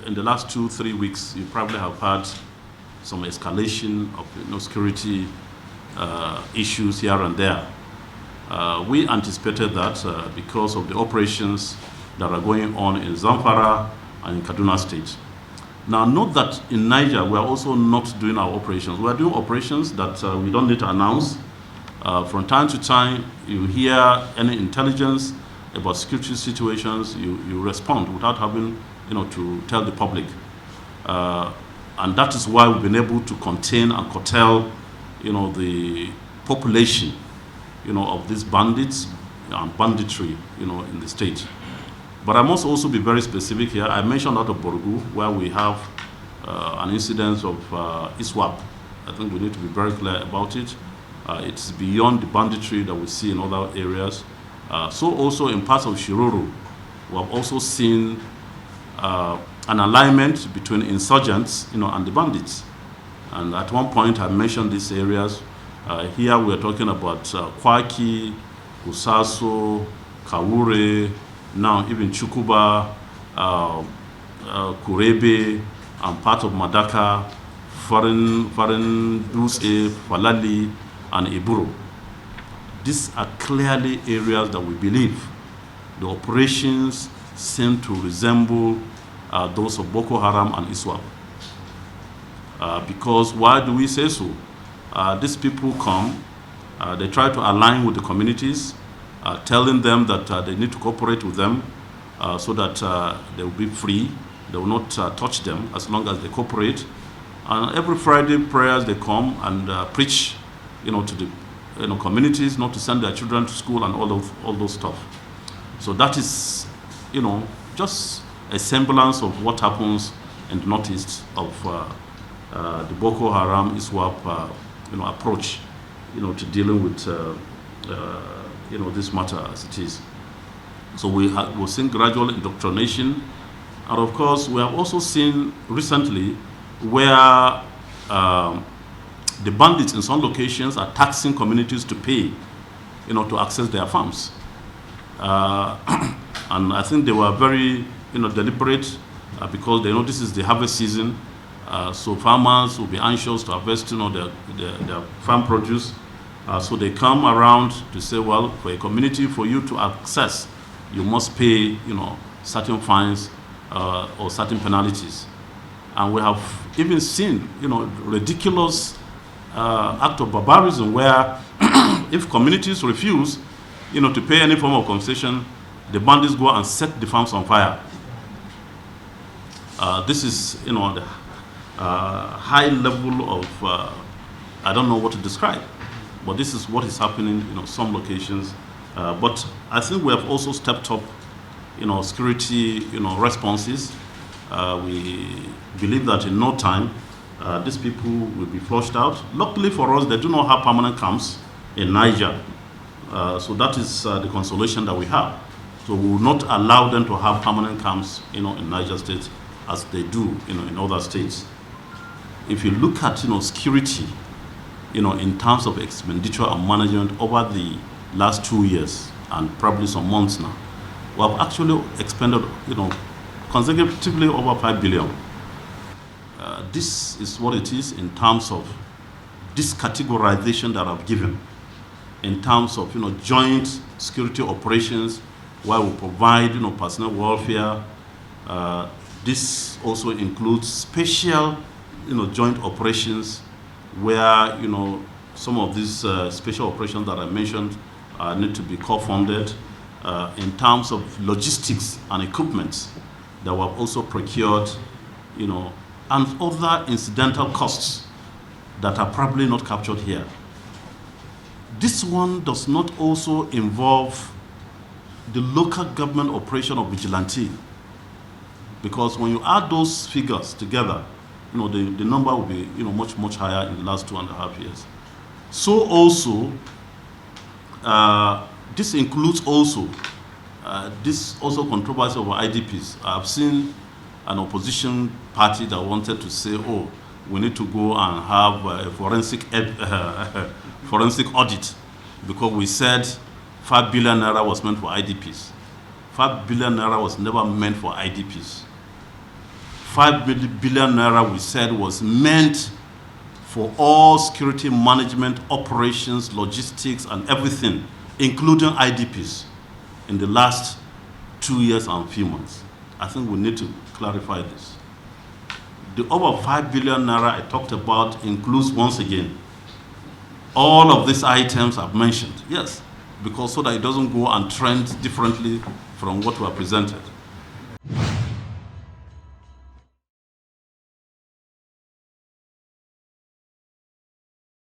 in the last 2-3 weeks, you probably have had some escalation of security issues here and there. We anticipated that because of the operations that are going on in Zamfara and in Kaduna State. Now, note that in Niger, we are also not doing our operations. We are doing operations that we don't need to announce. From time to time, you hear any intelligence about security situations, you respond without having to tell the public. And that is why we've been able to contain and curtail the population of these bandits and banditry in the state. But I must also be very specific here. I mentioned out of Borgu, where we have an incident of ISWAP. I think we need to be very clear about it. It's beyond the banditry that we see in other areas. So also in parts of Shiroro, we have also seen an alignment between insurgents and the bandits. And at one point I mentioned these areas. Here we are talking about Kwaki, Kusaso, Kawure, now even Chukuba, Kurebe, and part of Madaka, Farin Duse, Falali, and Iburo. These are clearly areas that we believe the operations seem to resemble those of Boko Haram and ISWAP. Because why do we say so? These people come, they try to align with the communities, telling them that they need to cooperate with them so that they will be free. They will not touch them as long as they cooperate. And every Friday prayers they come and preach, to the communities not to send their children to school and all those stuff. So that is, just a semblance of what happens in the northeast of the Boko Haram ISWAP approach, to dealing with this matter as it is. So we've seen gradual indoctrination, and of course we have also seen recently where the bandits in some locations are taxing communities to pay, to access their farms. And I think they were very, deliberate because they know this is the harvest season. So farmers will be anxious to harvest, their farm produce. So they come around to say, well, for a community, for you to access, you must pay, certain fines or certain penalties. And we have even seen, ridiculous act of barbarism where if communities refuse, to pay any form of compensation, the bandits go and set the farms on fire. This is, the high level of, I don't know what to describe, but this is what is happening in some locations. But I think we have also stepped up, security, responses. We believe that in no time, these people will be flushed out. Luckily for us, they do not have permanent camps in Niger. So that is the consolation that we have. So we will not allow them to have permanent camps, in Niger State as they do, in other states. If you look at, security, in terms of expenditure and management over the last 2 years and probably some months now, we have actually expended, consecutively over 5 billion. This is what it is in terms of this categorization that I've given, in terms of, joint security operations, where we provide, personnel welfare. This also includes special, joint operations where, some of these special operations that I mentioned need to be co-funded in terms of logistics and equipment that we have also procured, and other incidental costs that are probably not captured here. This one does not also involve the local government operation of vigilante, because when you add those figures together, the number will be much higher in the last 2.5 years. So also, this includes also controversy over IDPs. I've seen an opposition party that wanted to say, oh, we need to go and have a forensic audit because we said 5 billion naira was meant for IDPs. 5 billion naira was never meant for IDPs. 5 billion naira we said was meant for all security management, operations, logistics, and everything, including IDPs, in the last 2 years and few months. I think we need to clarify this. The over 5 billion naira I talked about includes, once again, all of these items I've mentioned. Yes, because so that it doesn't go and trend differently from what were presented.